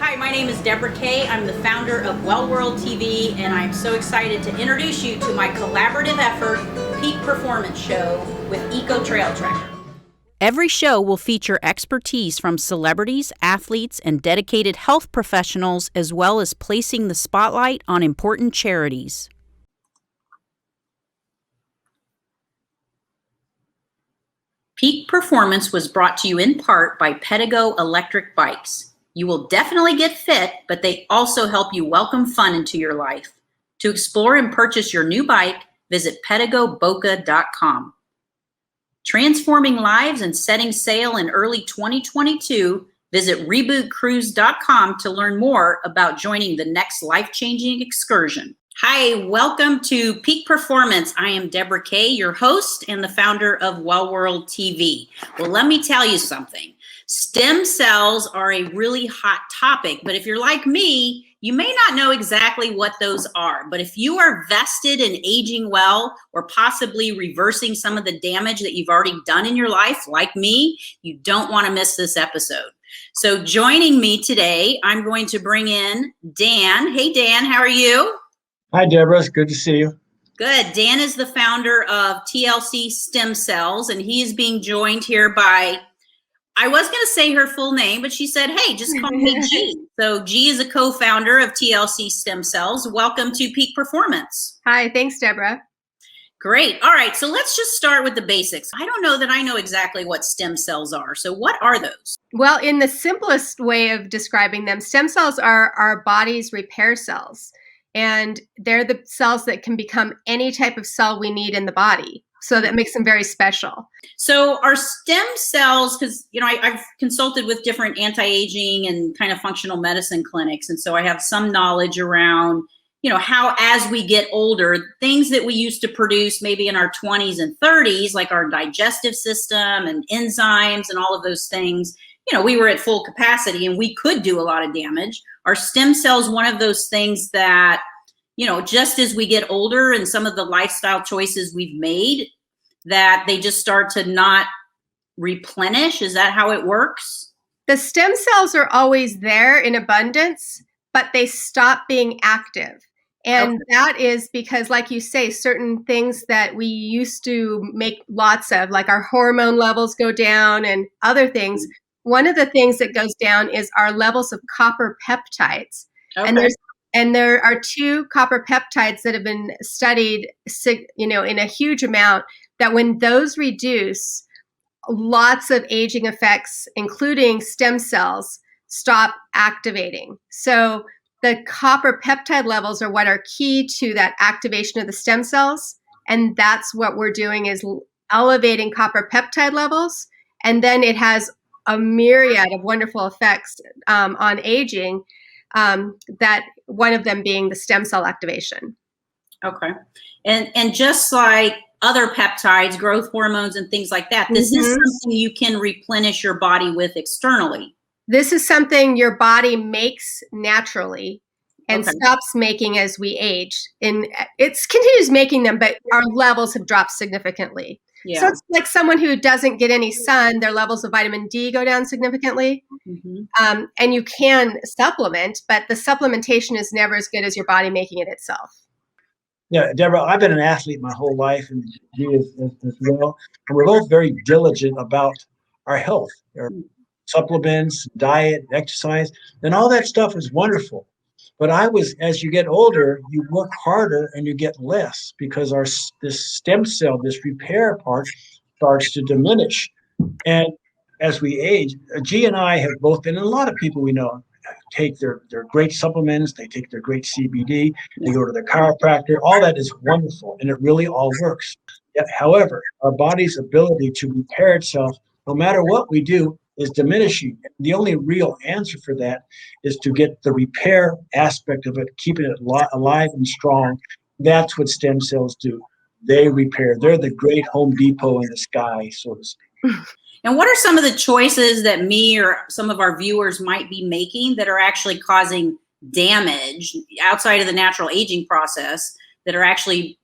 Hi, my name is Deborah Kay. I'm the founder of Well World TV, and I'm so excited to introduce you to my collaborative effort, Peak Performance Show with Eco Trail Tracker. Every show will feature expertise from celebrities, athletes, and dedicated health professionals, as well as placing the spotlight on important charities. Peak Performance was brought to you in part by Pedego Electric Bikes. You will definitely get fit, but they also help you welcome fun into your life. To explore and purchase your new bike, visit pedegoboca.com. Transforming lives and setting sail in early 2022, visit rebootcruise.com to learn more about joining the next life-changing excursion. Hi, welcome to Peak Performance. I am Deborah Kay, your host and the founder of Well World TV. Well, let me tell you something. Stem cells are a really hot topic, but if you're like me, you may not know exactly what those are. But if you are vested in aging well or possibly reversing some of the damage that you've already done in your life, like me, you don't want to miss this episode. So joining me today, I'm going to bring in Dan. Hey, Dan, how are you? Hi, Deborah. It's good to see you. Good. Dan is the founder of TLC Stem Cells, and he is being joined here by, I was going to say her full name, but she said, hey, just call me G. So G is a co-founder of TLC Stem Cells. Welcome to Peak Performance. Hi, thanks, Deborah. Great. All right. So let's just start with the basics. I don't know that I know exactly what stem cells are. So what are those? Well, in the simplest way of describing them, stem cells are our body's repair cells. And they're the cells that can become any type of cell we need in the body. So that makes them very special. So our stem cells, because, I've consulted with different anti-aging and kind of functional medicine clinics. And so I have some knowledge around, how as we get older, things that we used to produce maybe in our 20s and 30s, like our digestive system and enzymes and all of those things, we were at full capacity and we could do a lot of damage. Are stem cells one of those things that, just as we get older and some of the lifestyle choices we've made, that they just start to not replenish? Is that how it works? The stem cells are always there in abundance, but they stop being active. And that is because, like you say, certain things that we used to make lots of, like our hormone levels go down and other things. One of the things that goes down is our levels of copper peptides. And there are two copper peptides that have been studied, in a huge amount, that when those reduce, lots of aging effects, including stem cells, stop activating. So the copper peptide levels are what are key to that activation of the stem cells. And that's what we're doing, is elevating copper peptide levels. And then it has a myriad of wonderful effects on aging, that one of them being the stem cell activation. Okay. And just like other peptides, growth hormones and things like that, this is something you can replenish your body with externally. This is something your body makes naturally and stops making as we age. And it continues making them, but our levels have dropped significantly. Yeah. So it's like someone who doesn't get any sun, their levels of vitamin D go down significantly. And you can supplement, but the supplementation is never as good as your body making it itself. Yeah, Deborah, I've been an athlete my whole life, and you as well. And we're both very diligent about our health, our supplements, diet, exercise, and all that stuff is wonderful. But as you get older, you work harder and you get less, because this stem cell, this repair part, starts to diminish. And as we age, G and I have both been, and a lot of people we know take their great supplements, they take their great CBD, they go to the chiropractor. All that is wonderful, and it really all works. Yet, however, our body's ability to repair itself, no matter what we do, is diminishing. The only real answer for that is to get the repair aspect of it, keeping it alive and strong. That's what stem cells do. They repair. They're the great Home Depot in the sky, so to speak. And what are some of the choices that me or some of our viewers might be making that are actually causing damage outside of the natural aging process, that are actually,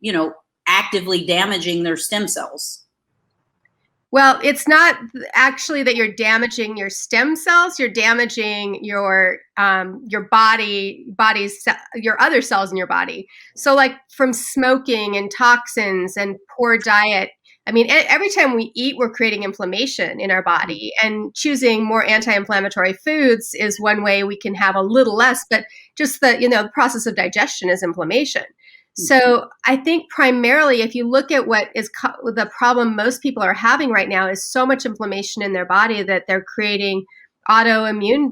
actively damaging their stem cells? Well, it's not actually that you're damaging your stem cells. You're damaging your your other cells in your body. So, like from smoking and toxins and poor diet. I mean, every time we eat, we're creating inflammation in our body, and choosing more anti-inflammatory foods is one way we can have a little less. But just the process of digestion is inflammation. So I think primarily, if you look at what is the problem most people are having right now, is so much inflammation in their body that they're creating autoimmune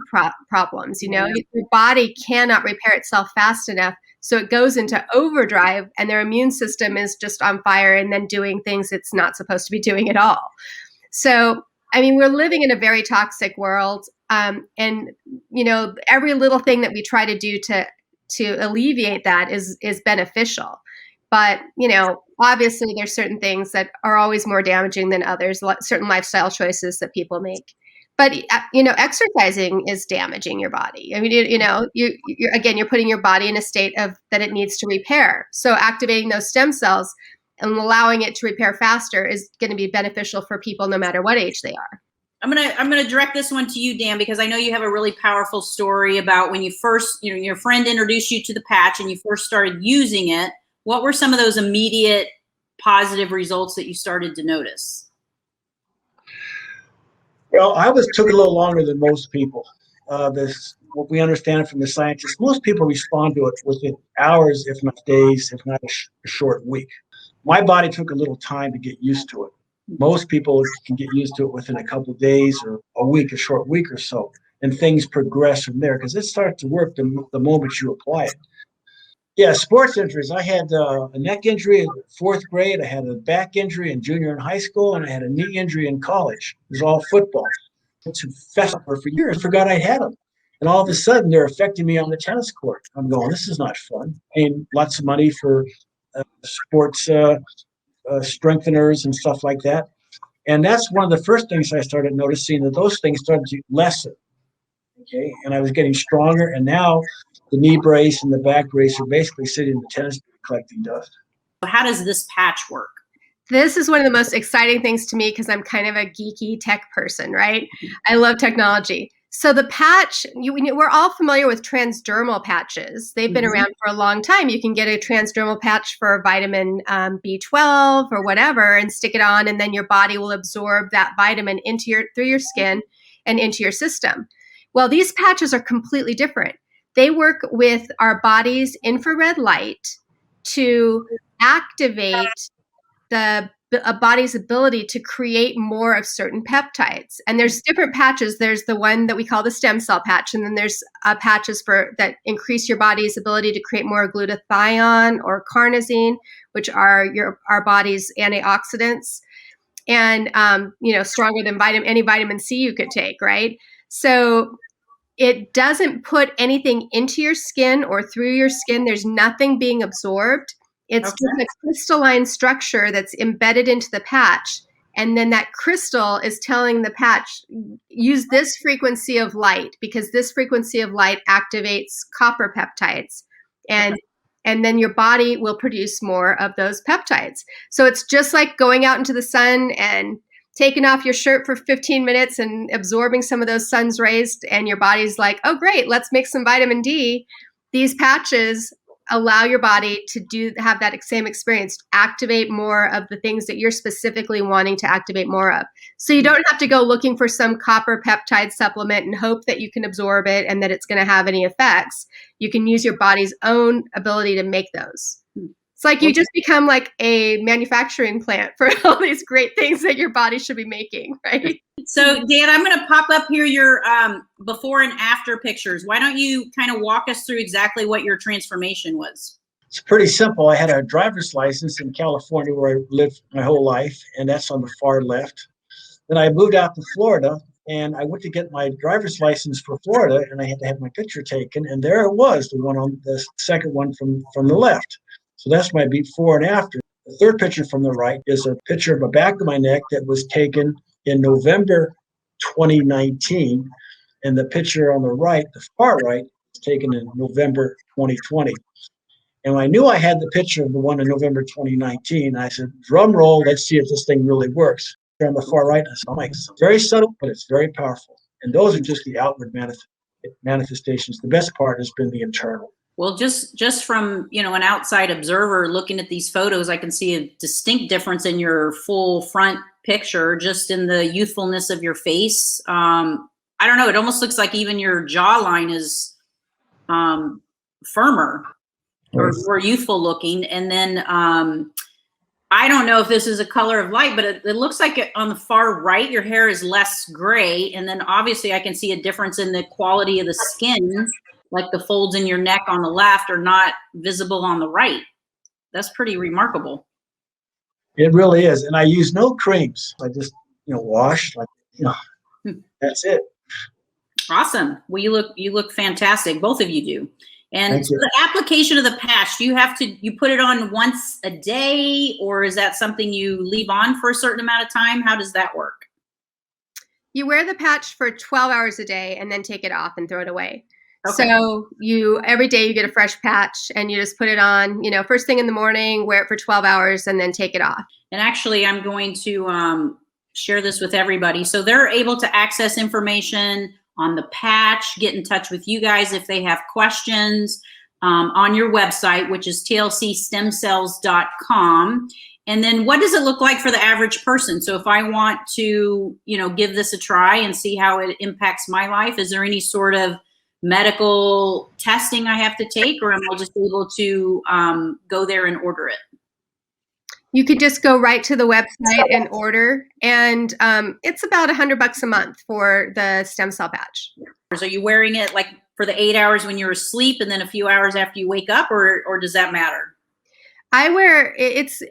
problems. Your body cannot repair itself fast enough, so it goes into overdrive, and their immune system is just on fire and then doing things it's not supposed to be doing at all. So, I mean, we're living in a very toxic world, and every little thing that we try to do to alleviate that is beneficial. But, obviously there's certain things that are always more damaging than others, certain lifestyle choices that people make. But, exercising is damaging your body. I mean, you're putting your body in a state of that it needs to repair. So activating those stem cells and allowing it to repair faster is going to be beneficial for people no matter what age they are. I'm gonna direct this one to you, Dan, because I know you have a really powerful story about when you first, your friend introduced you to the patch and you first started using it. What were some of those immediate positive results that you started to notice? Well, took it a little longer than most people. What we understand from the scientists, most people respond to it within hours, if not days, if not a short week. My body took a little time to get used to it. Most people can get used to it within a couple of days or a short week or so, and things progress from there because it starts to work the moment you apply it. Yeah, sports injuries. I had a neck injury in 4th grade. I had a back injury in junior and high school, and I had a knee injury in college. It was all football. To fester for years, forgot I had them. And all of a sudden, they're affecting me on the tennis court. I'm going, this is not fun. Paying lots of money for sports strengtheners and stuff like that. And that's one of the first things I started noticing, that those things started to lessen. Okay. And I was getting stronger. And now the knee brace and the back brace are basically sitting in the tennis collecting dust. How does this patch work? This is one of the most exciting things to me because I'm kind of a geeky tech person, right? I love technology. So the patch, we're all familiar with transdermal patches. They've been around for a long time. You can get a transdermal patch for vitamin B12 or whatever and stick it on, and then your body will absorb that vitamin through your skin and into your system. Well, these patches are completely different. They work with our body's infrared light to activate a body's ability to create more of certain peptides. And there's different patches. There's the one that we call the stem cell patch, and then there's patches that increase your body's ability to create more glutathione or carnosine, which are our body's antioxidants, and stronger than any vitamin C you could take, right? So it doesn't put anything into your skin or through your skin. There's nothing being absorbed. It's just a crystalline structure that's embedded into the patch. And then that crystal is telling the patch, use this frequency of light, because this frequency of light activates copper peptides. And then your body will produce more of those peptides. So it's just like going out into the sun and taking off your shirt for 15 minutes and absorbing some of those sun's rays, and your body's like, oh, great, let's make some vitamin D. These patches allow your body to have that same experience, activate more of the things that you're specifically wanting to activate more of. So you don't have to go looking for some copper peptide supplement and hope that you can absorb it and that it's going to have any effects. You can use your body's own ability to make those. It's like you just become like a manufacturing plant for all these great things that your body should be making, right? So, Dan, I'm going to pop up here your before and after pictures. Why don't you kind of walk us through exactly what your transformation was? It's pretty simple. I had a driver's license in California where I lived my whole life, and that's on the far left. Then I moved out to Florida, and I went to get my driver's license for Florida, and I had to have my picture taken, and there it was, the second one from the left. So that's my before and after. The third picture from the right is a picture of the back of my neck that was taken in November 2019. And the picture on the right, the far right, was taken in November 2020. And I knew I had the picture of the one in November 2019. I said, drum roll, let's see if this thing really works. on the far right. I'm like, very subtle, but it's very powerful. And those are just the outward manifestations. The best part has been the internal. Well, just from, an outside observer looking at these photos, I can see a distinct difference in your full front picture, just in the youthfulness of your face. I don't know. It almost looks like even your jawline is firmer or more youthful looking. And then I don't know if this is a color of light, but it looks like on the far right, your hair is less gray. And then obviously I can see a difference in the quality of the skin. Like the folds in your neck on the left are not visible on the right. That's pretty remarkable. It really is. And I use no creams. I just, wash, that's it. Awesome. Well, you look fantastic. Both of you do. And so the application of the patch, you put it on once a day, or is that something you leave on for a certain amount of time? How does that work? You wear the patch for 12 hours a day and then take it off and throw it away. Okay. So every day you get a fresh patch and you just put it on, first thing in the morning, wear it for 12 hours and then take it off. And actually I'm going to share this with everybody. So they're able to access information on the patch, get in touch with you guys if they have questions on your website, which is tlcstemcells.com. And then what does it look like for the average person? So if I want to, give this a try and see how it impacts my life, is there any sort of medical testing I have to take, or am I just able to go there and order it? You could just go right to the website and order, and it's about $100 a month for the stem cell patch. Are you wearing it like for the 8 hours when you're asleep and then a few hours after you wake up, or does that matter? I wear it's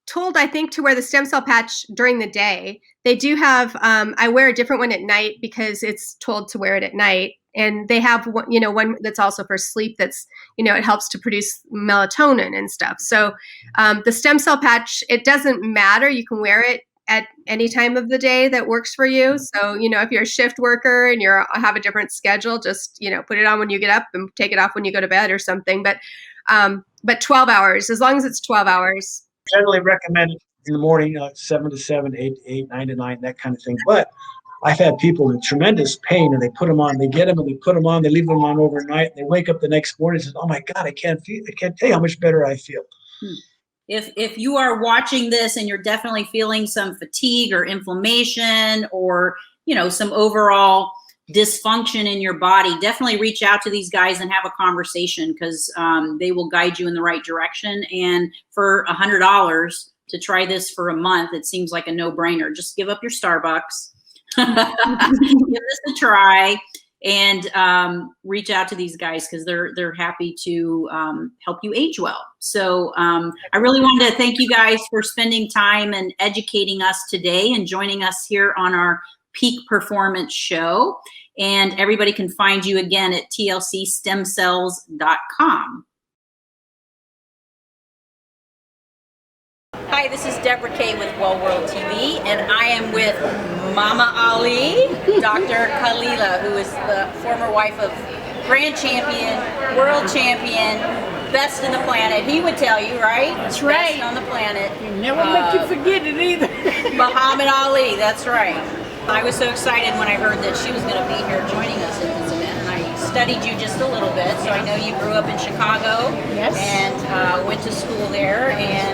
told, I think, to wear the stem cell patch during the day. They do have I wear a different one at night because it's told to wear it at night. And they have one that's also for sleep. That's it helps to produce melatonin and stuff. So the stem cell patch, it doesn't matter. You can wear it at any time of the day that works for you. So if you're a shift worker and have a different schedule, just put it on when you get up and take it off when you go to bed or something. But 12 hours, as long as it's 12 hours. Generally recommended in the morning, 7 to 7, 8 to 8, 9 to 9, that kind of thing. But I've had people in tremendous pain, and they put them on. They get them and they put them on. They leave them on overnight. They wake up the next morning and say, "Oh my God, I can't tell you how much better I feel." If you are watching this and you're definitely feeling some fatigue or inflammation or some overall dysfunction in your body, definitely reach out to these guys and have a conversation, because they will guide you in the right direction. And for $100 to try this for a month, it seems like a no-brainer. Just give up your Starbucks. Give this a try and reach out to these guys, because they're happy to help you age well. So I really wanted to thank you guys for spending time and educating us today and joining us here on our Peak Performance Show. And everybody can find you again at tlcstemcells.com. Hi, this is Deborah Kay with Well World TV, and I am with Mama Ali, Dr. Khalila, who is the former wife of grand champion, world champion, best in the planet. He would tell you, right? That's right. Best on the planet. Never let you forget it either. Muhammad Ali, that's right. I was so excited when I heard that she was going to be here joining us at this event, and I studied you just a little bit. So I know you grew up in Chicago, yes, and went to school there, and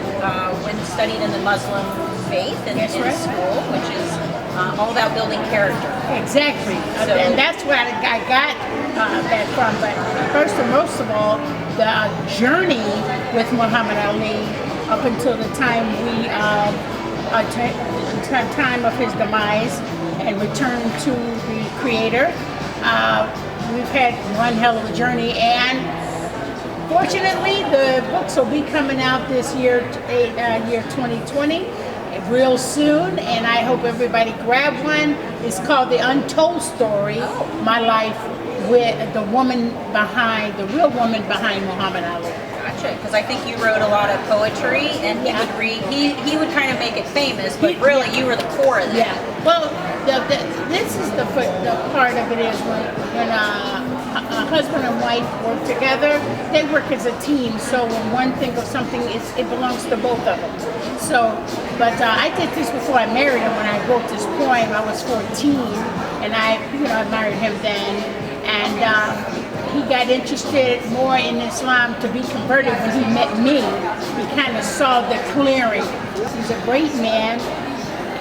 went and studied in the Muslim faith in school, which is all about building character. Exactly. And that's where I got that from. But first and most of all, the journey with Muhammad Ali up until the time time of his demise and return to the Creator. We've had one hell of a journey, and fortunately the books will be coming out this year 2020 real soon, and I hope everybody grab one. It's called The Untold Story, My Life with the real woman behind Muhammad Ali. Gotcha, because I think you wrote a lot of poetry, and he Yeah. would read. He would kind of make it famous, but really, you were the core of that. Yeah. Well, this is the part of it is when a husband and wife work together, they work as a team. So when one thinks of something, it belongs to both of them. So, but I did this before I married him. When I wrote this poem, I was 14, and I married him then, and he got interested more in Islam to be converted when he met me. He kind of saw the clearing. He's a great man.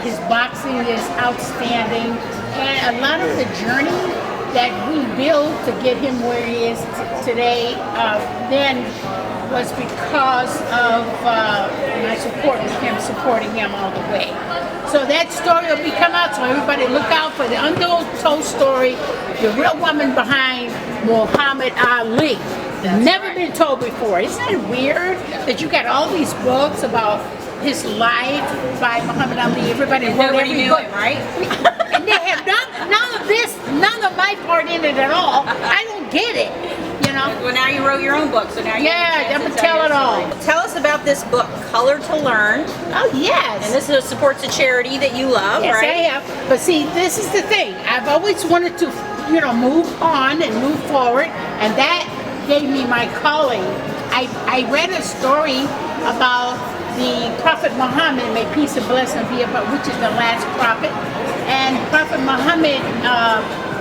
His boxing is outstanding, and a lot of the journey that we built to get him where he is today then was because of my support with him, supporting him all the way. So that story will be come out, so everybody look out for the untold story, the real woman behind Muhammad Ali. Never been told before. Isn't it weird that you got all these books about his life by Muhammad Ali? Everybody wrote Nobody every knew book. him, right? And they have none of this, none of my part in it at all. I don't get it, you know. Well, now you wrote your own book, so now you Yeah, have a I'm chance gonna to tell your it all. story. Tell us about this book, Color to Learn, Oh yes. and this supports a charity that you love, Yes, right? I have. But see, this is the thing. I've always wanted to, move on and move forward, and that gave me my calling. I read a story about the Prophet Muhammad, may peace and blessing be upon, which is the last prophet, and Prophet Muhammad,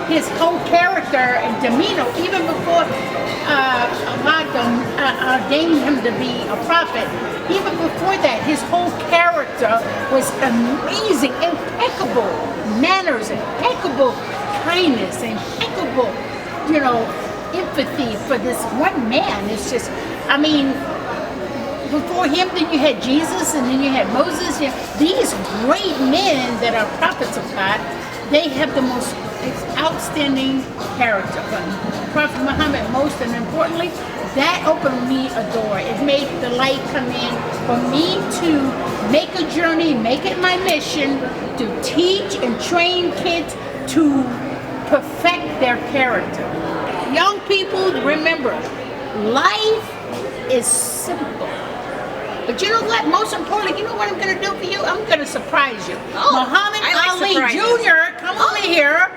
his whole character and demeanor, even before Allah ordained him to be a prophet, even before that, his whole character was amazing, impeccable manners, impeccable kindness, impeccable, empathy for this one man. It's just, before him, then you had Jesus, and then you had Moses. These great men that are prophets of God, they have the most outstanding character. But Prophet Muhammad, most and importantly, that opened me a door. It made the light come in for me to make a journey, make it my mission to teach and train kids to perfect their character. Young people, remember, life is simple. But you know what? Most importantly, you know what I'm going to do for you? I'm going to surprise you. Oh, Muhammad I like Ali surprises. Jr., come over here.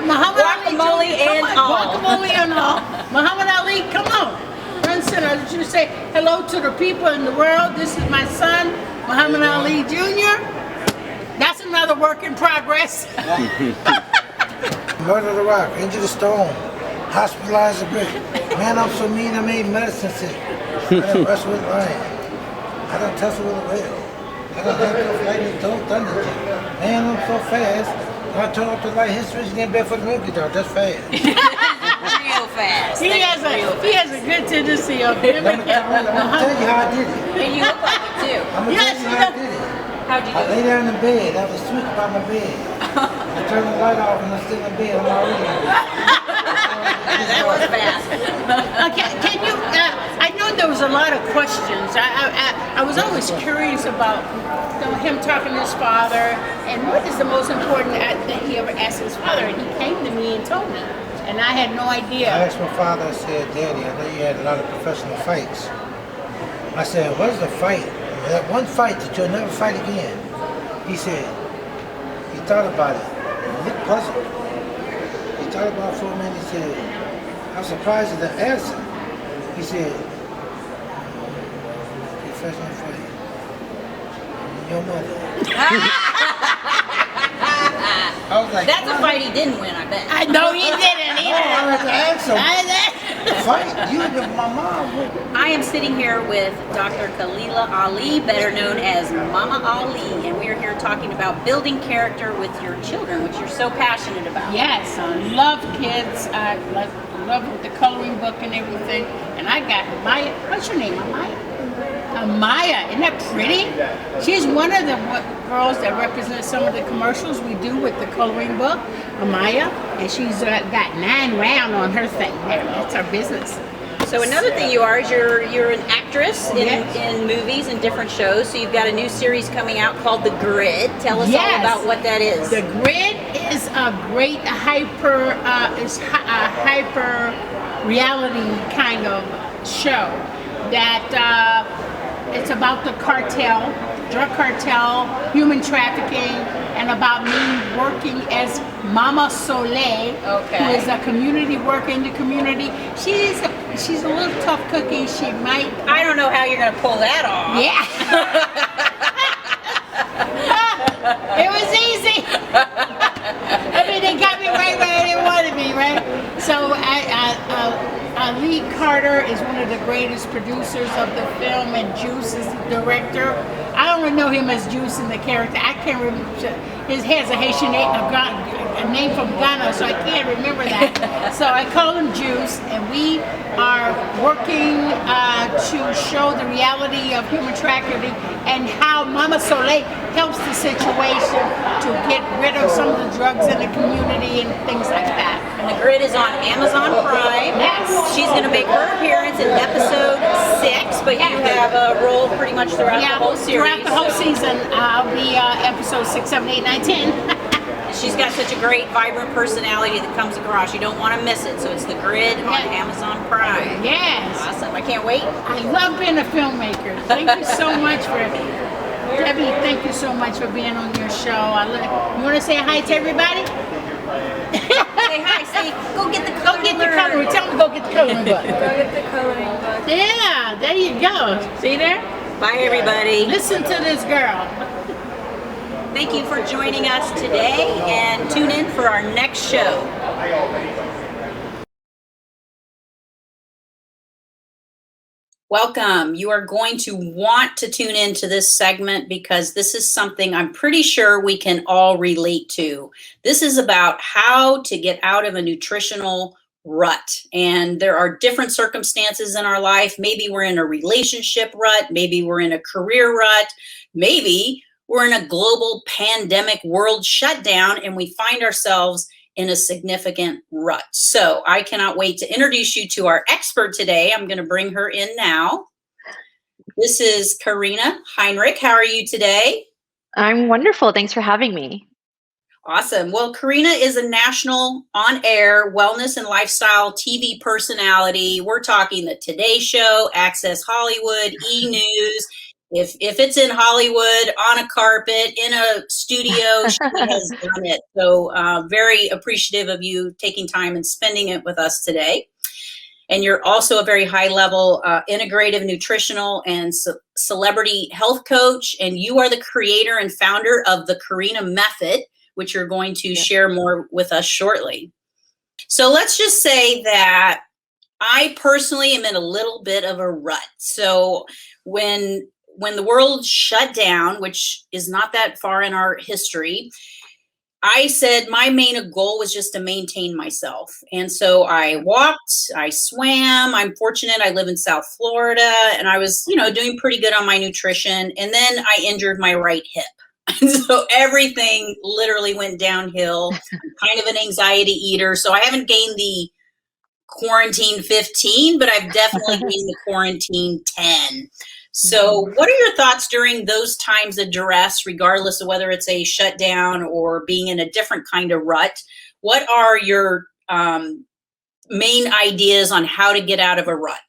Muhammad Ali Guacamole Jr., come and on, all. Guacamole and all. Muhammad Ali, come on. Princeton, I want you to say hello to the people in the world. This is my son, Muhammad Ali Jr. That's another work in progress. Murder the Rock, Angel the Stone, Hospitalized the Brick. Man, I'm so mean I made medicine sick. I done wrestle with lion. I done tussle with a whale. I done handcuff lightning, don't thunder. Man, I'm so fast. When I turn off the light, his switch get back for the milky dog. That's fast. Real fast. He has a good tendency of I'm gonna tell you how I did it. And you look like it too. I'm gonna Yes, tell you how I did it. How'd you I do lay it? down in bed. I was switched by my bed. I turned the light off and I'm still in bed. I'm already in bed. That was fast. Can you? I know there was a lot of questions. I was always curious about him talking to his father, and what is the most important that he ever asked his father, and he came to me and told me, and I had no I idea. asked my father, I said, Daddy, I know you had a lot of professional fights. I said, what's the fight? That one fight that you'll never fight again. He said, he thought about it. He looked puzzled. He thought about it for a minute. He said, I'm surprised at the answer. He said, professional fight. Your mother. I was like, That's a fight he didn't win, I bet. I know he didn't oh, I had to ask him. either. Fight? You and my mom. I am sitting here with Dr. Khalila Ali, better known as Mama Ali, and we are here talking about building character with your children, which you're so passionate about. Yes, I love kids. I love with the coloring book and everything. And I got Maya. What's your name, Amaya? Amaya, isn't that pretty? She's one of the girls that represents some of the commercials we do with the coloring book, Amaya, and she's got 9 round on her thing there. That's her business. So another thing you are is you're an actress Yes. in movies and different shows. So you've got a new series coming out called The Grid. Tell us all Yes. about what that is. The Grid is a great hyper reality kind of show that it's about the cartel, drug cartel, human trafficking, and about me working as Mama Soleil, who is a community worker in the community. She's a little tough cookie. She might. I don't know how you're going to pull that off. Yeah. It was easy. I mean, they got me right where they wanted me, right? So Lee Carter is one of the greatest producers of the film, and Juice is the director. I only know him as Juice in the character. I can't remember. He has a Haitian name, a name from Ghana, so I can't remember that. So I call him Juice, and we are working to show the reality of human trafficking and how Mama Soleil helps the situation to get rid of some of the drugs in the community and things like that. And The Grid is on Amazon Prime. Yes. She's going to make her appearance in episode 6, but you have a role pretty much throughout the whole series. Throughout the whole season, I'll be episode 6, 7, 8, 9, 10. She's got such a great, vibrant personality that comes across. You don't want to miss it. So it's The Grid on Amazon Prime. Yes. Awesome. I can't wait. I love being a filmmaker. Thank you so much for Debbie, thank you so much for being on your show. You want to say hi to everybody? Say hi. Say, go get the Go get the coloring. Tell them to go get the coloring book. Go get the coloring book. Yeah, there you go. See there? Bye, everybody. Listen to this girl. Thank you for joining us today, and tune in for our next show. Welcome. You are going to want to tune into this segment because this is something I'm pretty sure we can all relate to. This is about how to get out of a nutritional rut. And there are different circumstances in our life. Maybe we're in a relationship rut. Maybe we're in a career rut. Maybe we're in a global pandemic world shutdown and we find ourselves in a significant rut. So I cannot wait to introduce you to our expert today. I'm going to bring her in now. This is Karina Heinrich. How are you today? I'm wonderful. Thanks for having me. Awesome. Well, Karina is a national on-air wellness and lifestyle TV personality. We're talking the Today Show, Access Hollywood, E! News. If it's in Hollywood, on a carpet, in a studio, she has done it. So very appreciative of you taking time and spending it with us today. And you're also a very high-level integrative nutritional and celebrity health coach. And you are the creator and founder of the Karina Method, which you're going to share more with us shortly. So let's just say that I personally am in a little bit of a rut. So when the world shut down, which is not that far in our history, I said my main goal was just to maintain myself. And so I walked, I swam. I'm fortunate I live in South Florida, and I was, doing pretty good on my nutrition. And then I injured my right hip. And so everything literally went downhill. I'm kind of an anxiety eater. So I haven't gained the quarantine 15, but I've definitely gained the quarantine 10. So what are your thoughts during those times of duress, regardless of whether it's a shutdown or being in a different kind of rut? What are your main ideas on how to get out of a rut?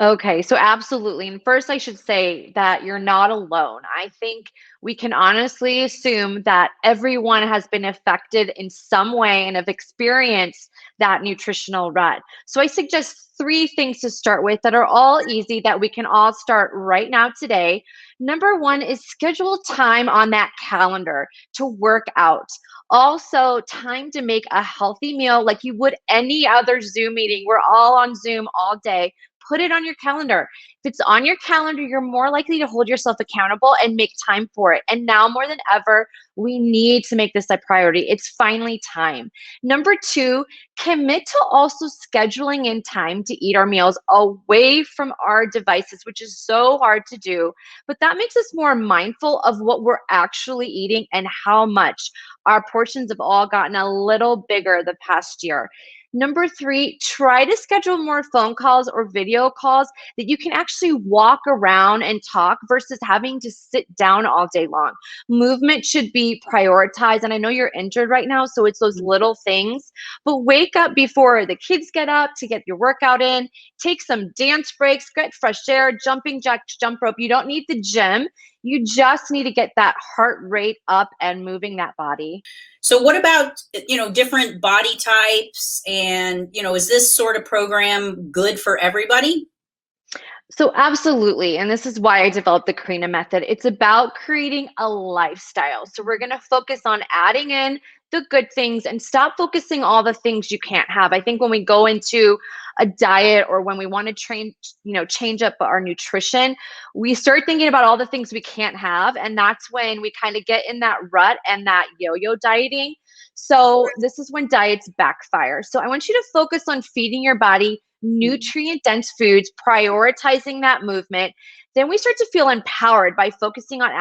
Okay, so absolutely. And first, I should say that you're not alone. I think we can honestly assume that everyone has been affected in some way and have experienced that nutritional rut. So I suggest 3 things to start with that are all easy that we can all start right now today. Number 1 is schedule time on that calendar to work out. Also, time to make a healthy meal like you would any other Zoom meeting. We're all on Zoom all day. Put it on your calendar. If it's on your calendar, you're more likely to hold yourself accountable and make time for it. And now more than ever, we need to make this a priority. It's finally time. Number 2, commit to also scheduling in time to eat our meals away from our devices, which is so hard to do. But that makes us more mindful of what we're actually eating and how much. Our portions have all gotten a little bigger the past year. Number 3, try to schedule more phone calls or video calls that you can actually walk around and talk versus having to sit down all day long. Movement should be really prioritize. And I know you're injured right now, so it's those little things, but wake up before the kids get up to get your workout in, take some dance breaks, get fresh air, jumping jacks, jump rope. You don't need the gym. You just need to get that heart rate up and moving that body. So what about, different body types, and, is this sort of program good for everybody? So absolutely. And this is why I developed the Karina method. It's about creating a lifestyle. So we're going to focus on adding in the good things and stop focusing all the things you can't have. I think when we go into a diet or when we want to change up our nutrition, we start thinking about all the things we can't have. And that's when we kind of get in that rut and that yo-yo dieting. So this is when diets backfire. So I want you to focus on feeding your body nutrient dense foods, prioritizing that movement. Then we start to feel empowered by focusing on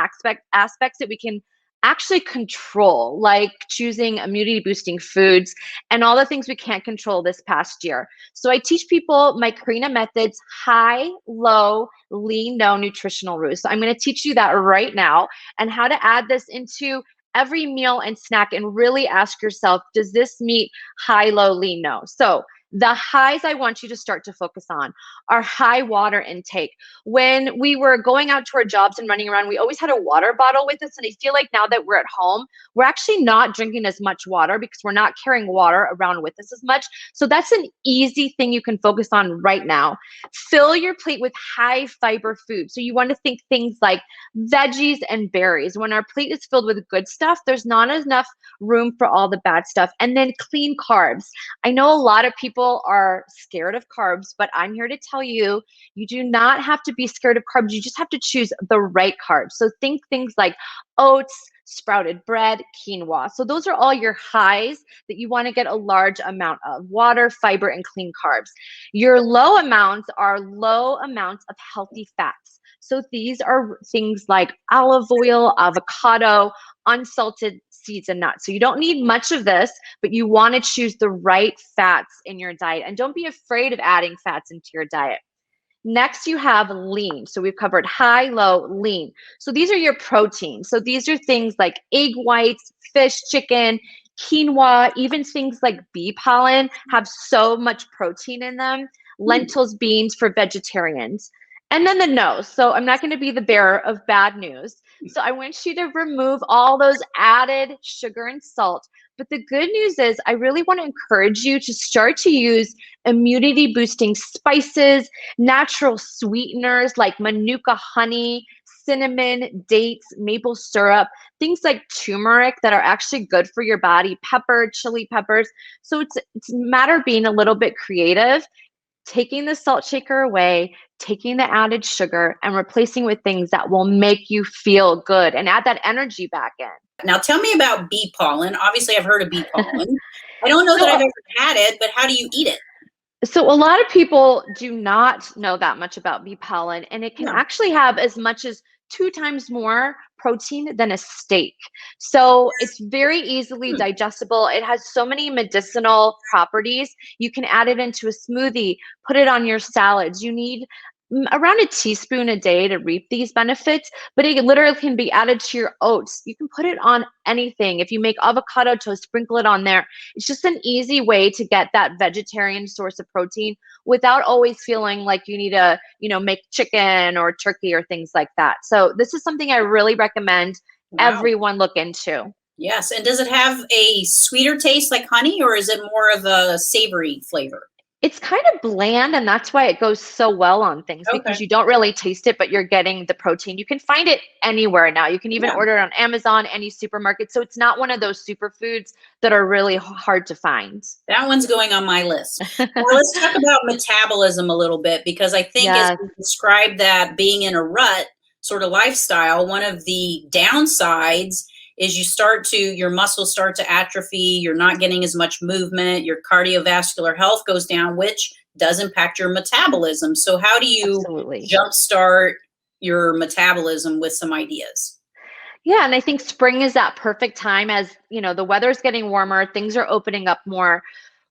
aspects that we can actually control, like choosing immunity boosting foods and all the things we can't control this past year. So I teach people my Karina methods: high, low, lean, no nutritional rules. So I'm going to teach you that right now, and how to add this into every meal and snack, and really ask yourself, does this meet high, low, lean, no? So the highs I want you to start to focus on are high water intake. When we were going out to our jobs and running around, we always had a water bottle with us. And I feel like now that we're at home, we're actually not drinking as much water because we're not carrying water around with us as much. So that's an easy thing you can focus on right now. Fill your plate with high fiber food. So you want to think things like veggies and berries. When our plate is filled with good stuff, there's not enough room for all the bad stuff. And then clean carbs. I know a lot of people are scared of carbs, but I'm here to tell you, you do not have to be scared of carbs. You just have to choose the right carbs. So think things like oats, sprouted bread, quinoa. So those are all your highs that you want to get a large amount of: water, fiber, and clean carbs. Your low amounts are low amounts of healthy fats. So these are things like olive oil, avocado, unsalted seeds and nuts. So you don't need much of this, but you want to choose the right fats in your diet. And don't be afraid of adding fats into your diet. Next, you have lean. So we've covered high, low, lean. So these are your proteins. So these are things like egg whites, fish, chicken, quinoa, even things like bee pollen have so much protein in them. Lentils, beans for vegetarians. And then the no. So I'm not going to be the bearer of bad news. So I want you to remove all those added sugar and salt. But the good news is I really want to encourage you to start to use immunity boosting spices, natural sweeteners like Manuka honey, cinnamon, dates, maple syrup, things like turmeric that are actually good for your body, pepper, chili peppers. So it's a matter of being a little bit creative, taking the salt shaker away, taking the added sugar, and replacing with things that will make you feel good and add that energy back in. Now tell me about bee pollen. Obviously, I've heard of bee pollen. I don't know that I've ever had it, but how do you eat it? So a lot of people do not know that much about bee pollen, and it can actually have as much as 2 times more protein than a steak. So it's very easily digestible. It has so many medicinal properties. You can add it into a smoothie, put it on your salads. You need around a teaspoon a day to reap these benefits, but it literally can be added to your oats. You can put it on anything. If you make avocado toast, sprinkle it on there. It's just an easy way to get that vegetarian source of protein without always feeling like you need to, make chicken or turkey or things like that. So this is something I really recommend everyone look into. Yes. And does it have a sweeter taste like honey, or is it more of a savory flavor? It's kind of bland, and that's why it goes so well on things, because you don't really taste it, but you're getting the protein. You can find it anywhere now. You can even order it on Amazon, any supermarket. So it's not one of those superfoods that are really hard to find. That one's going on my list. Now let's talk about metabolism a little bit, because I think as you described that being in a rut sort of lifestyle, one of the downsides is your muscles start to atrophy, you're not getting as much movement, your cardiovascular health goes down, which does impact your metabolism. So how do you jumpstart your metabolism with some ideas? Yeah, and I think spring is that perfect time as, the weather's getting warmer, things are opening up more.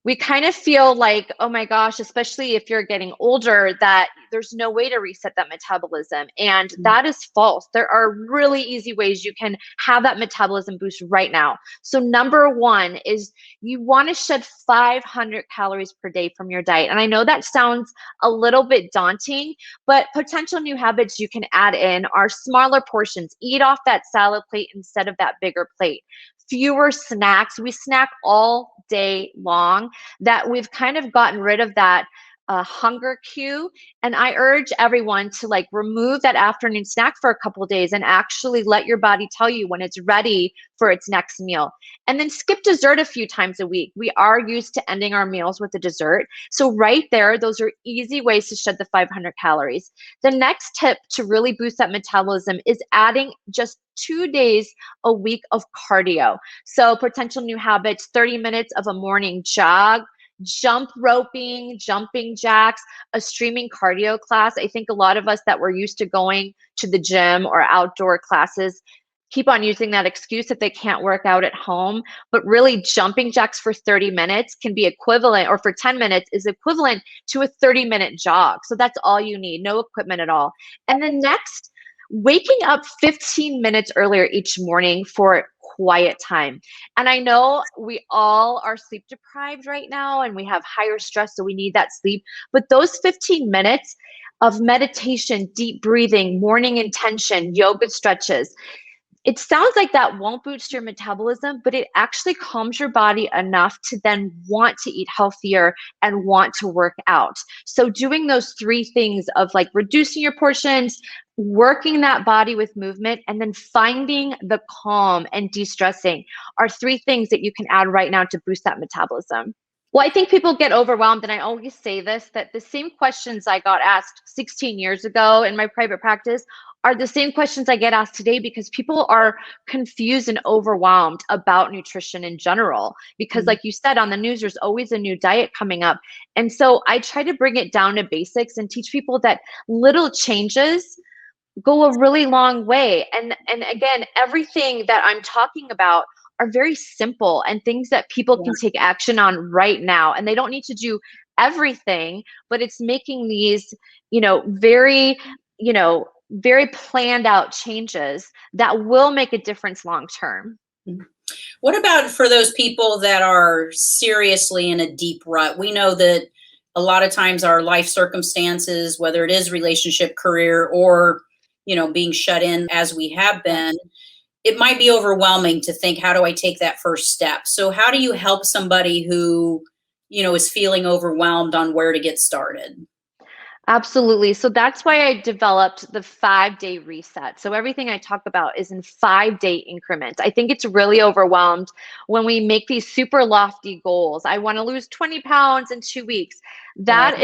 we kind of feel like, oh my gosh, especially if you're getting older, that there's no way to reset that metabolism. And that is false. There are really easy ways you can have that metabolism boost right now. So number one is you want to shed 500 calories per day from your diet. And I know that sounds a little bit daunting, but potential new habits you can add in are smaller portions. Eat off that salad plate instead of that bigger plate. Fewer snacks. We snack all day long, that we've kind of gotten rid of that hunger cue. And I urge everyone to like remove that afternoon snack for a couple of days and actually let your body tell you when it's ready for its next meal. And then skip dessert a few times a week. We are used to ending our meals with a dessert. So right there, those are easy ways to shed the 500 calories. The next tip to really boost that metabolism is adding just 2 days a week of cardio. So potential new habits, 30 minutes of a morning jog, jump roping, jumping jacks, a streaming cardio class. I think a lot of us that were used to going to the gym or outdoor classes keep on using that excuse if they can't work out at home. But really, jumping jacks for 30 minutes can be equivalent, or for 10 minutes is equivalent to a 30-minute jog. So that's all you need, no equipment at all. And then next, waking up 15 minutes earlier each morning for quiet time. And I know we all are sleep deprived right now and we have higher stress, so we need that sleep. But those 15 minutes of meditation, deep breathing, morning intention, yoga stretches, it sounds like that won't boost your metabolism, but it actually calms your body enough to then want to eat healthier and want to work out. So doing those three things of like reducing your portions, working that body with movement, and then finding the calm and de-stressing are three things that you can add right now to boost that metabolism. Well, I think people get overwhelmed, and I always say this, that the same questions I got asked 16 years ago in my private practice are the same questions I get asked today, because people are confused and overwhelmed about nutrition in general. Because like you said, on the news, there's always a new diet coming up. And so I try to bring it down to basics and teach people that little changes go a really long way. And again, everything that I'm talking about are very simple and things that people can take action on right now. And they don't need to do everything, but it's making these, very planned out changes that will make a difference long term. What about for those people that are seriously in a deep rut? We know that a lot of times our life circumstances, whether it is relationship, career, or being shut in as we have been, it might be overwhelming to think, how do I take that first step? So how do you help somebody who, is feeling overwhelmed on where to get started? Absolutely. So that's why I developed the 5-day reset. So everything I talk about is in 5-day increments. I think it's really overwhelmed when we make these super lofty goals. I want to lose 20 pounds in 2 weeks. That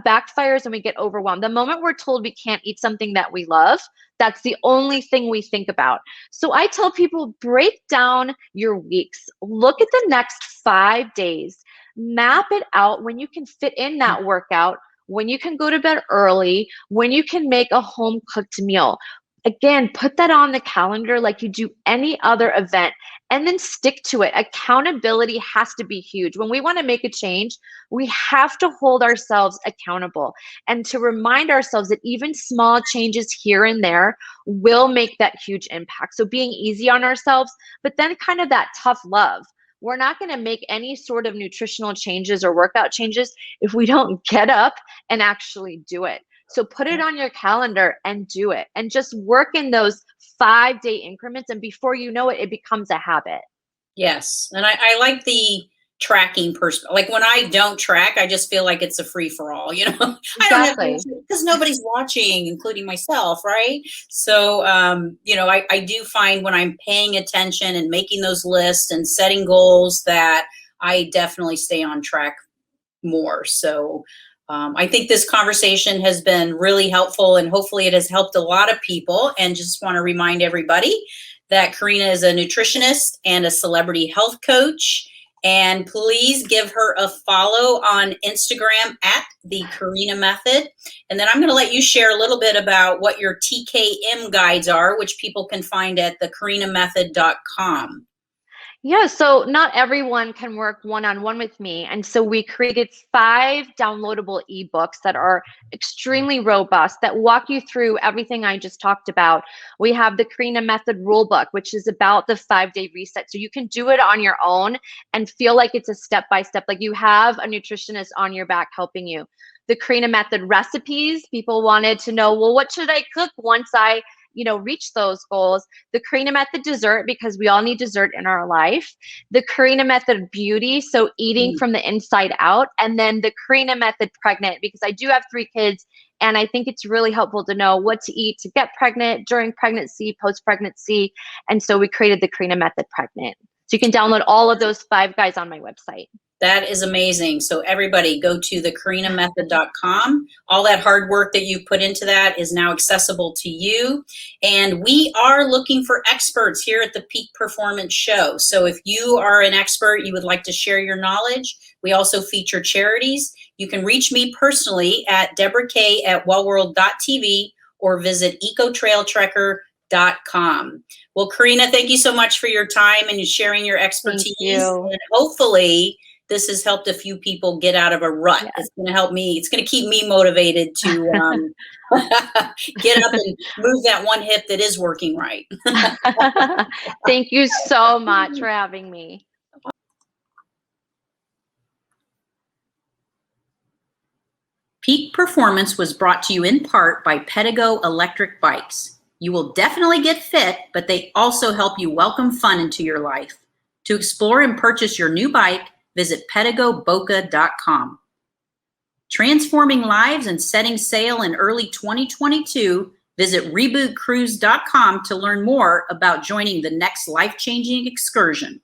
backfires and we get overwhelmed. The moment we're told we can't eat something that we love, that's the only thing we think about. So I tell people, break down your weeks. Look at the next 5 days. Map it out when you can fit in that workout, when you can go to bed early, when you can make a home cooked meal. Again, put that on the calendar like you do any other event, and then stick to it. Accountability has to be huge. When we want to make a change, we have to hold ourselves accountable and to remind ourselves that even small changes here and there will make that huge impact. So being easy on ourselves, but then kind of that tough love. We're not going to make any sort of nutritional changes or workout changes if we don't get up and actually do it. So put it on your calendar and do it, and just work in those 5-day increments. And before you know it, it becomes a habit. Yes. And I like the tracking like when I don't track, I just feel like it's a free for all, Exactly. Because nobody's watching, including myself. Right. So, I do find when I'm paying attention and making those lists and setting goals that I definitely stay on track more. So, I think this conversation has been really helpful, and hopefully it has helped a lot of people. And just want to remind everybody that Karina is a nutritionist and a celebrity health coach. And please give her a follow on Instagram at the Karina Method. And then I'm going to let you share a little bit about what your TKM guides are, which people can find at theKarinaMethod.com. Yeah, so not everyone can work one-on-one with me. And so we created 5 downloadable ebooks that are extremely robust, that walk you through everything I just talked about. We have the Karina Method Rulebook, which is about the 5-day reset. So you can do it on your own and feel like it's a step-by-step, like you have a nutritionist on your back helping you. The Karina Method Recipes, people wanted to know, well, what should I cook once I reach those goals? The Karina Method Dessert, because we all need dessert in our life. The Karina Method Beauty, so eating from the inside out. And then the Karina Method Pregnant, because I do have 3 kids, and I think it's really helpful to know what to eat to get pregnant, during pregnancy, post-pregnancy. And so we created the Karina Method Pregnant. So you can download all of those 5 guides on my website. That is amazing. So everybody go to thekarinamethod.com. All that hard work that you put into that is now accessible to you. And we are looking for experts here at the Peak Performance Show. So if you are an expert, you would like to share your knowledge, we also feature charities. You can reach me personally at DeborahK@wellworld.tv or visit ecotrailtrekker.com. Well, Karina, thank you so much for your time and sharing your expertise. Thank you. And hopefully this has helped a few people get out of a rut. Yeah. It's going to help me. It's going to keep me motivated to get up and move that one hip that is working right. Thank you so much for having me. Peak Performance was brought to you in part by Pedego Electric Bikes. You will definitely get fit, but they also help you welcome fun into your life. To explore and purchase your new bike, visit PedegoBoca.com. Transforming lives and setting sail in early 2022, visit RebootCruise.com to learn more about joining the next life-changing excursion.